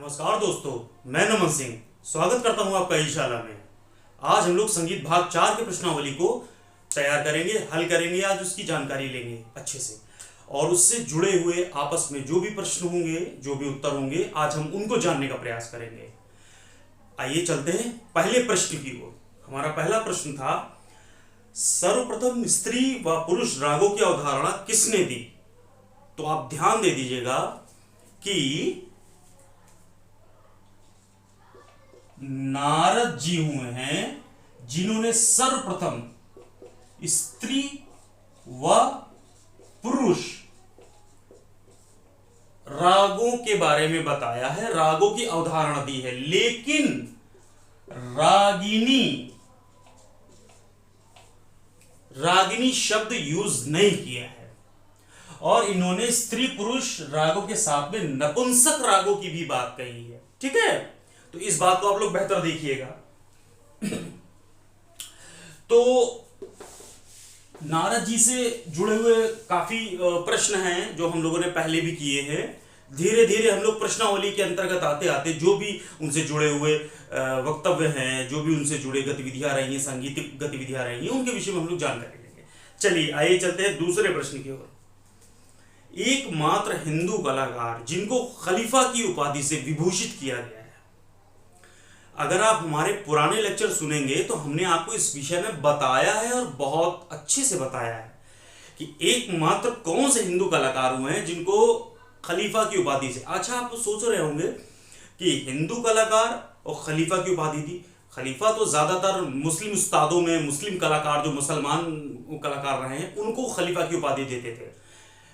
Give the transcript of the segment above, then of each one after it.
नमस्कार दोस्तों, मैं नमन सिंह स्वागत करता हूं आपका इस शाला में। आज हम लोग संगीत भाग 4 के प्रश्नावली को तैयार करेंगे, हल करेंगे। आज उसकी जानकारी लेंगे अच्छे से और उससे जुड़े हुए आपस में जो भी प्रश्न होंगे, जो भी उत्तर होंगे, आज हम उनको जानने का प्रयास करेंगे। आइए चलते हैं पहले प्रश्न की ओर। हमारा पहला प्रश्न था, सर्वप्रथम स्त्री व पुरुष रागों की अवधारणा किसने दी? तो आप ध्यान दे दीजिएगा कि नारद जी हुए हैं जिन्होंने सर्वप्रथम स्त्री व पुरुष रागों के बारे में बताया है, रागों की अवधारणा दी है। लेकिन रागिनी शब्द यूज नहीं किया है और इन्होंने स्त्री पुरुष रागों के साथ में नपुंसक रागों की भी बात कही है। ठीक है, तो इस बात को आप लोग बेहतर देखिएगा। तो नारद जी से जुड़े हुए काफी प्रश्न हैं जो हम लोगों ने पहले भी किए हैं। धीरे धीरे हम लोग प्रश्नावली के अंतर्गत आते आते जो भी उनसे जुड़े हुए वक्तव्य हैं, जो भी उनसे जुड़े गतिविधियां रही हैं, सांगीतिक गतिविधियां रही हैं, उनके विषय में हम लोग जानकारी लेंगे। चलिए आइए चलते हैं दूसरे प्रश्न की ओर। एकमात्र हिंदू कलाकार जिनको खलीफा की उपाधि से विभूषित किया गया है। अगर आप हमारे पुराने लेक्चर सुनेंगे तो हमने आपको इस विषय में बताया है और बहुत अच्छे से बताया है कि एकमात्र कौन से हिंदू कलाकार हुए हैं जिनको खलीफा की उपाधि से। अच्छा, आप तो सोच रहे होंगे कि हिंदू कलाकार और खलीफा की उपाधि थी। खलीफा तो ज्यादातर मुस्लिम उस्तादों में, मुस्लिम कलाकार जो मुसलमान कलाकार रहे हैं उनको खलीफा की उपाधि देते थे,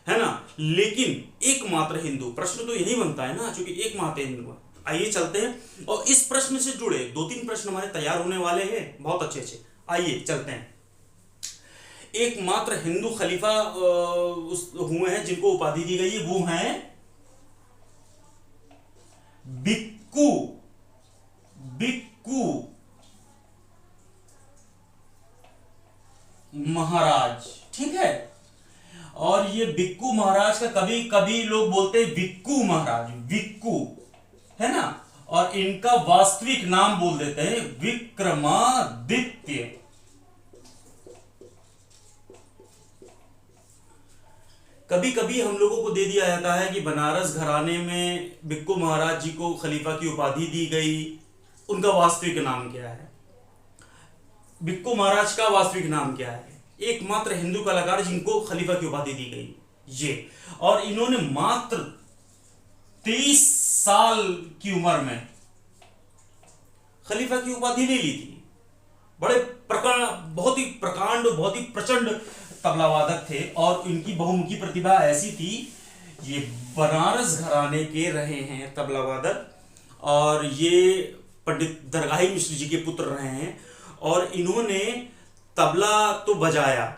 है ना। लेकिन एकमात्र हिंदू, प्रश्न तो यही बनता है ना, चूंकि एकमात्र हिंदू। आइए चलते हैं और इस प्रश्न से जुड़े 2-3 प्रश्न हमारे तैयार होने वाले हैं बहुत अच्छे अच्छे। आइए चलते हैं। एकमात्र हिंदू खलीफा हुए हैं जिनको उपाधि दी गई है, वो हैं बिक्कू महाराज। ठीक है, और ये बिक्कू महाराज का कभी कभी लोग बोलते हैं विक्कू महाराज, विक्कू, है ना। और इनका वास्तविक नाम बोल देते हैं विक्रमादित्य। कभी कभी हम लोगों को दे दिया जाता है कि बनारस घराने में बिक्कू महाराज जी को खलीफा की उपाधि दी गई। उनका वास्तविक नाम क्या है? बिक्कू महाराज का वास्तविक नाम क्या है? एकमात्र हिंदू कलाकार जिनको खलीफा की उपाधि दी गई ये, और इन्होंने मात्र 23 साल की उम्र में खलीफा की उपाधि ले ली थी। बड़े बहुत ही प्रकांड, बहुत ही प्रचंड तबलावादक थे और इनकी बहुमुखी प्रतिभा ऐसी थी। ये बनारस घराने के रहे हैं तबलावादक और ये पंडित दरगाही मिश्र जी के पुत्र रहे हैं और इन्होंने तबला तो बजाया,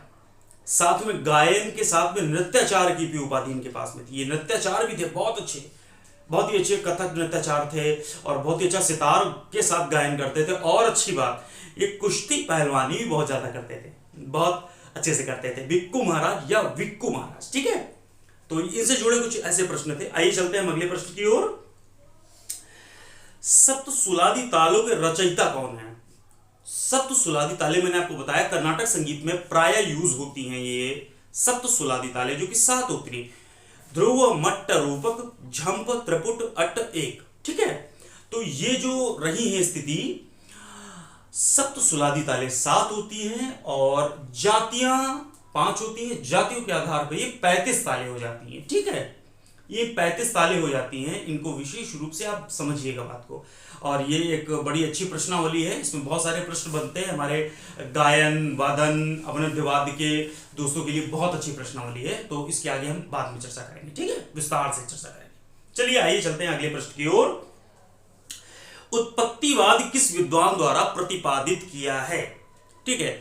साथ में गायन के साथ में नृत्याचार की भी उपाधि इनके पास में थी। ये नृत्याचार भी थे, बहुत ही अच्छे कथक नृत्याचार थे और बहुत ही अच्छा सितार के साथ गायन करते थे। और अच्छी बात, ये कुश्ती पहलवानी भी बहुत ज्यादा करते थे, बहुत अच्छे से करते थे। बिक्कू महाराज या विक्कू महाराज। ठीक है, तो इनसे जुड़े कुछ ऐसे प्रश्न थे। आइए चलते हैं अगले प्रश्न की ओर। सप्तसुलादी तालों के रचयिता कौन है? सप्तसुलादी ताले मैंने आपको बताया कर्नाटक संगीत में प्राय यूज होती हैं ये सप्तसुलादी ताले, जो कि 7 उत्तरी ध्रुव मट्ट रूपक झंप त्रिपुट अट एक। ठीक है, तो ये जो रही है स्थिति, सप्तसुलादी ताले 7 होती हैं और जातियां 5 होती हैं। जातियों के आधार पर ये 35 ताले हो जाती हैं। ठीक है, ये 35 ताले हो जाती हैं। इनको विशेष रूप से आप समझिएगा बात को। और ये एक बड़ी अच्छी प्रश्नावली है, इसमें बहुत सारे प्रश्न बनते हैं। हमारे गायन वादन अवनद्य वाद्य के दोस्तों के लिए बहुत अच्छी प्रश्नावली है, तो इसके आगे हम बाद में चर्चा करेंगे। ठीक है, विस्तार से चर्चा करेंगे। चलिए आइए चलते हैं अगले प्रश्न की ओर। उत्पत्तिवाद किस विद्वान द्वारा प्रतिपादित किया है? ठीक है,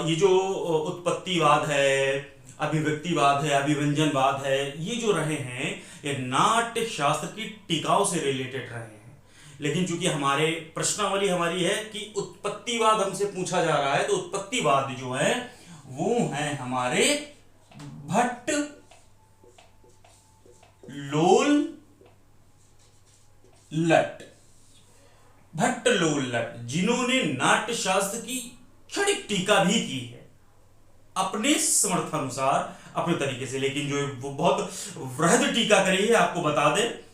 ये जो उत्पत्तिवाद है, अभिव्यक्तिवाद है, अभिव्यंजनवाद है, ये जो रहे हैं ये नाट्य शास्त्र की टीकाओं से रिलेटेड रहे हैं। लेकिन चूंकि हमारे प्रश्नावली हमारी है कि उत्पत्तिवाद हमसे पूछा जा रहा है, तो उत्पत्तिवाद जो है वो है हमारे भट्ट लोल लट, भट्टलोल लट, जिन्होंने नाट्य शास्त्र की क्षणिक टीका भी की है अपने समर्थानुसार, अपने तरीके से, लेकिन जो वो बहुत वृहद टीका करी है, आपको बता दें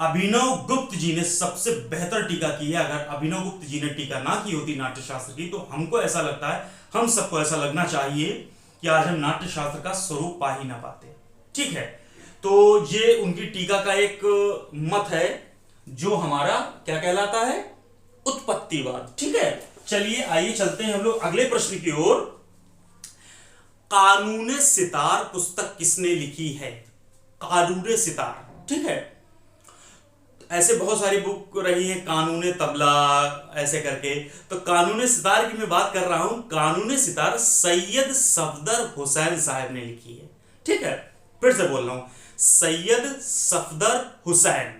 अभिनव गुप्त जी ने सबसे बेहतर टीका की है। अगर अभिनव गुप्त जी ने टीका ना की होती नाट्य शास्त्र की, तो हमको ऐसा लगता है, हम सबको ऐसा लगना चाहिए कि आज हम नाट्य शास्त्र का स्वरूप पा ही ना पाते। ठीक है, तो ये उनकी टीका का एक मत है जो हमारा क्या कहलाता है, उत्पत्तिवाद। ठीक है, चलिए आइए चलते हैं हम लोग अगले प्रश्न की ओर। कानून सितार पुस्तक किसने लिखी है? कानून सितार, ठीक है, ऐसे बहुत सारी बुक रही है, कानून तबला ऐसे करके। तो कानून सितार की मैं बात कर रहा हूं। कानून सितार सैयद सफदर हुसैन साहब ने लिखी है। ठीक है, फिर से बोल रहा हूं, सैयद सफदर हुसैन।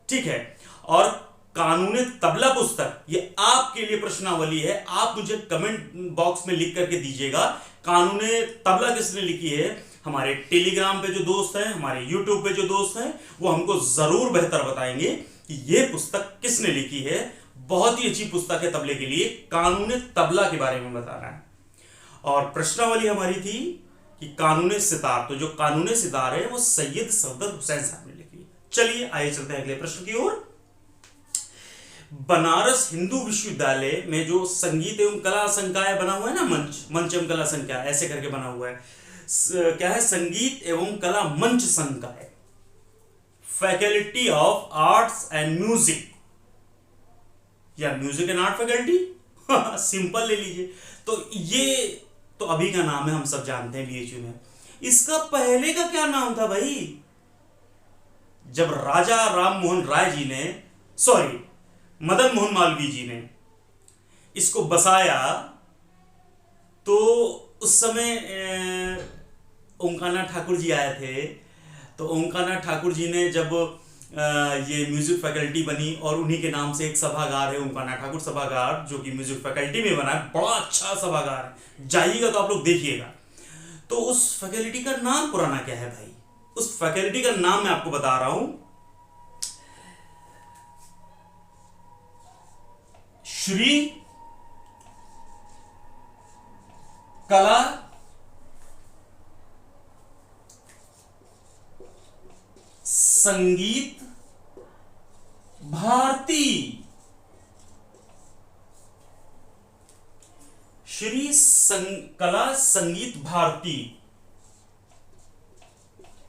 ठीक है, और कानून तबला पुस्तक, ये आपके लिए प्रश्नावली है, आप मुझे कमेंट बॉक्स में लिख करके दीजिएगा कानून तबला किसने लिखी है। हमारे टेलीग्राम पे जो दोस्त हैं, हमारे यूट्यूब पे जो दोस्त हैं, वो हमको जरूर बेहतर बताएंगे कि ये पुस्तक किसने लिखी है। बहुत ही अच्छी पुस्तक है तबले के लिए, कानून तबला के बारे में बताना है। और प्रश्नावली हमारी थी कि कानून सितार, तो जो कानून सितार है वो सैयद सफदर हुसैन साहब ने लिखी है। चलिए आइए चलते हैं अगले प्रश्न की ओर। बनारस हिंदू विश्वविद्यालय में जो संगीत एवं कला संकाय बना हुआ है ना, मंच एवं कला संकाय ऐसे करके बना हुआ है, क्या है, संगीत एवं कला मंच संकाय, faculty of arts and music, या music and art faculty, simple ले लीजिए। तो ये तो अभी का नाम है, हम सब जानते हैं बीएचयू में। इसका पहले का क्या नाम था भाई? जब राजा राम मोहन राय जी ने, सॉरी मदन मोहन मालवीय जी ने इसको बसाया, तो उस समय ओंकारनाथ ठाकुर जी आए थे। तो ओंकारनाथ ठाकुर जी ने जब ये म्यूजिक फैकल्टी बनी, और उन्हीं के नाम से एक सभागार है ओंकारनाथ ठाकुर सभागार, जो कि म्यूजिक फैकल्टी में बना है, बड़ा अच्छा सभागार है, जाइएगा तो आप लोग देखिएगा। तो उस फैकल्टी का नाम पुराना क्या है भाई? उस फैकल्टी का नाम मैं आपको बता रहा हूं, श्री कला संगीत भारती, श्री कला संगीत भारती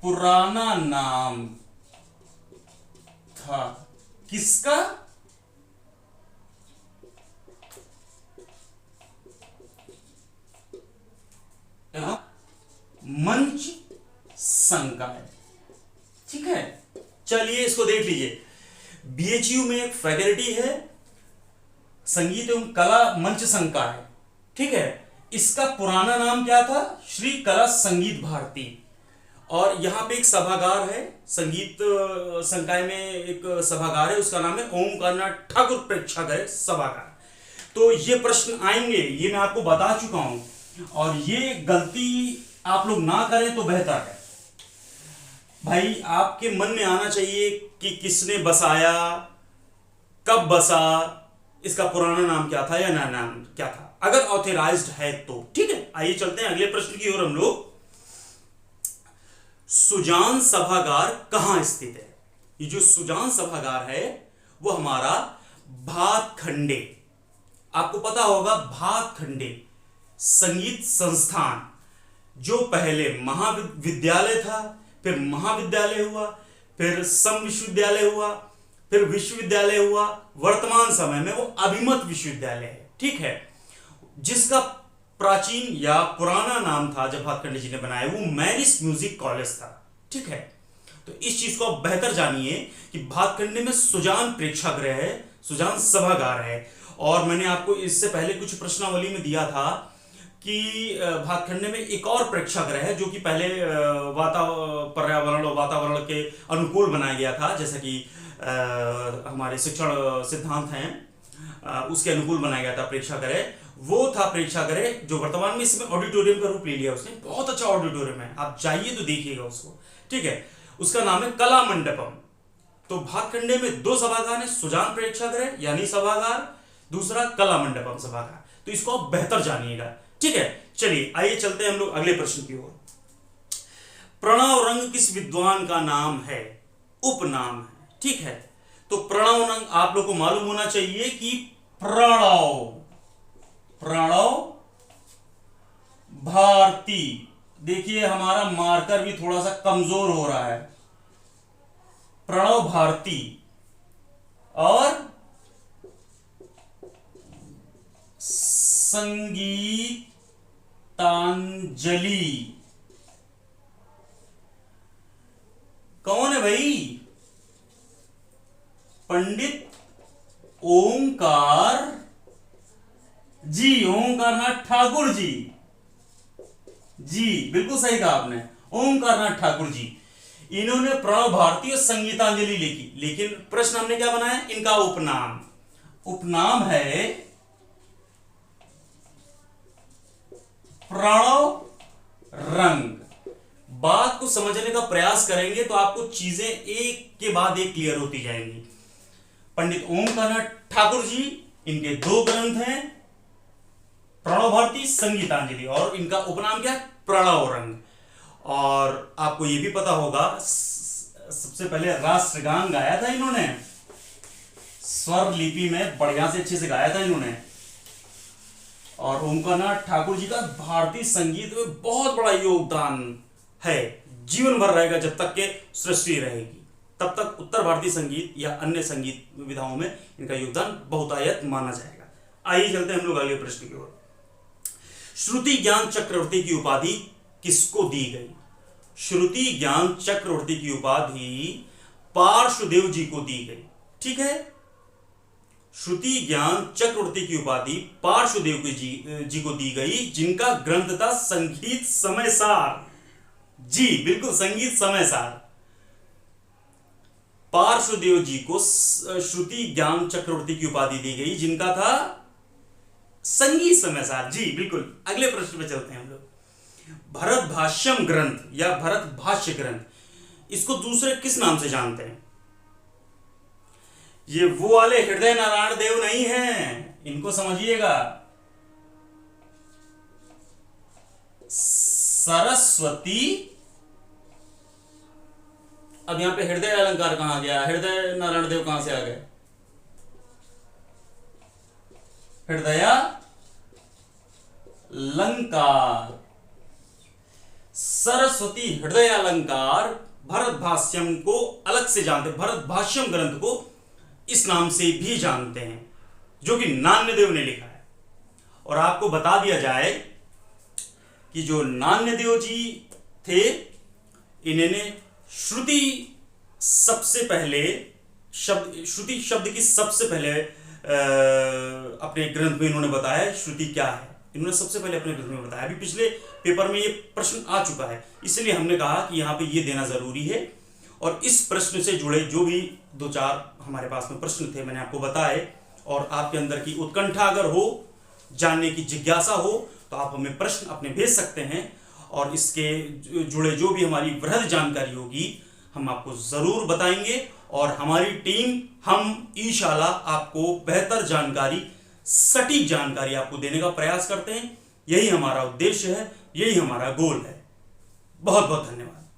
पुराना नाम था किसका? मंच संकाय। ठीक है, चलिए इसको देख लीजिए। बीएचयू में एक फैकल्टी है संगीत एवं कला मंच संकाय। ठीक है, इसका पुराना नाम क्या था? श्री कला संगीत भारती। और यहां पे एक सभागार है, संगीत संकाय में एक सभागार है, उसका नाम है ओमकारनाथ ठाकुर प्रेक्षागृह सभागार। तो ये प्रश्न आएंगे, ये मैं आपको बता चुका हूं, और ये गलती आप लोग ना करें तो बेहतर है भाई। आपके मन में आना चाहिए कि किसने बसाया, कब बसा, इसका पुराना नाम क्या था या नया नाम क्या था, अगर ऑथराइज्ड है तो। ठीक है, आइए चलते हैं अगले प्रश्न की ओर हम लोग। सुजान सभागार कहां स्थित है? ये जो सुजान सभागार है वो हमारा भातखंडे, आपको पता होगा भातखंडे संगीत संस्थान, जो पहले महाविद्यालय था, फिर महाविद्यालय हुआ, फिर सम विश्वविद्यालय हुआ, फिर विश्वविद्यालय हुआ, वर्तमान समय में वो अभिमत विश्वविद्यालय है। ठीक है, जिसका प्राचीन या पुराना नाम था जब भातखंडे जी ने बनाया वो मैरिस म्यूजिक कॉलेज था। ठीक है, तो इस चीज को आप बेहतर जानिए कि भातखंडे में सुजान प्रेक्षागृह है, सुजान सभागार है। और मैंने आपको इससे पहले कुछ प्रश्नावली में दिया था कि भातखंडे में एक और प्रेक्षागृह है जो कि पहले पर्यावरण और वातावरण के अनुकूल बनाया गया था, जैसा कि हमारे शिक्षण सिद्धांत हैं उसके अनुकूल बनाया गया था प्रेक्षागृह। वो था प्रेक्षागृह जो वर्तमान में इसमें ऑडिटोरियम का रूप ले लिया उसने, बहुत अच्छा ऑडिटोरियम है, आप जाइए तो देखिएगा उसको। ठीक है, उसका नाम है कला मंडपम। तो भातखंडे में 2 सभागार हैं, सुजान प्रेक्षागृह यानी सभागार, दूसरा कला मंडपम सभागार। तो इसको आप बेहतर जानिएगा, ठीक है। चलिए आइए चलते हैं हम लोग अगले प्रश्न की ओर। प्रणव रंग किस विद्वान का नाम है? उपनाम है, ठीक है। तो प्रणव रंग आप लोग को मालूम होना चाहिए कि प्रणव भारती। देखिए हमारा मार्कर भी थोड़ा सा कमजोर हो रहा है। प्रणव भारती और संगीतांजलि कौन है भाई? पंडित ओंकार जी, ओंकारनाथ ठाकुर जी। जी बिल्कुल सही कहा आपने, ओंकारनाथ ठाकुर जी। इन्होंने प्रणव भारती और संगीतांजलि लिखी, लेकिन प्रश्न हमने क्या बनाया? इनका उपनाम। उपनाम है प्रणव रंग। बात को समझने का प्रयास करेंगे तो आपको चीजें एक के बाद एक क्लियर होती जाएंगी। पंडित ओंकारनाथ ठाकुर जी, इनके 2 ग्रंथ हैं, प्रणव भारती, संगीतांजलि, और इनका उपनाम क्या है? प्रणव रंग। और आपको यह भी पता होगा सबसे पहले राष्ट्रगान गाया था इन्होंने, स्वर लिपि में बढ़िया से अच्छे से गाया था इन्होंने। और ओंकारनाथ ठाकुर जी का भारतीय संगीत में बहुत बड़ा योगदान है, जीवन भर रहेगा, जब तक के सृष्टि रहेगी तब तक उत्तर भारतीय संगीत या अन्य संगीत विधाओं में इनका योगदान बहुतायत माना जाएगा। आइए चलते हैं हम लोग अगले प्रश्न की ओर। श्रुति ज्ञान चक्रवर्ती की उपाधि किसको दी गई? श्रुति ज्ञान चक्रवर्ती की उपाधि पार्श्वदेव जी को दी गई, ठीक है। श्रुति ज्ञान चक्रवर्ती की उपाधि पार्श्वदेव जी को दी गई, जिनका ग्रंथ था संगीत समयसार। जी बिल्कुल, संगीत समयसार। पार्श्वदेव जी को श्रुति ज्ञान चक्रवर्ती की उपाधि दी गई, जिनका था संगीत समयसार। जी बिल्कुल। अगले प्रश्न पे चलते हैं हम लोग। भरत भाष्यम ग्रंथ या भरत भाष्य ग्रंथ, इसको दूसरे किस नाम से जानते हैं? ये वो वाले हृदय नारायण देव नहीं हैं, इनको समझिएगा। सरस्वती, अब यहां पे हृदय अलंकार कहां गया? हृदय नारायण देव कहां से आ गए? हृदय अलंकार, सरस्वती हृदय अलंकार भरत भाष्यम को अलग से जानते हैं, भरत भाष्यम ग्रंथ को इस नाम से भी जानते हैं, जो कि नान्यदेव ने लिखा है। और आपको बता दिया जाए कि जो नान्यदेव जी थे, इन्होंने श्रुति सबसे पहले श्रुति शब्द की सबसे पहले अपने ग्रंथ में इन्होंने बताया श्रुति क्या है। इन्होंने सबसे पहले अपने ग्रंथ में बताया। अभी पिछले पेपर में ये प्रश्न आ चुका है, इसलिए हमने कहा कि यहाँ पे ये देना जरूरी है। और इस प्रश्न से जुड़े जो भी 2-4 हमारे पास में प्रश्न थे, मैंने आपको बताए। और आपके अंदर की उत्कंठा अगर हो, जानने की जिज्ञासा हो, तो आप हमें प्रश्न अपने भेज सकते हैं। और इसके जुड़े जो भी हमारी वृहद जानकारी होगी, हम आपको जरूर बताएंगे। और हमारी टीम, हम इंशाल्लाह आपको बेहतर जानकारी, सटीक जानकारी आपको देने का प्रयास करते हैं। यही हमारा उद्देश्य है, यही हमारा गोल है। बहुत बहुत धन्यवाद।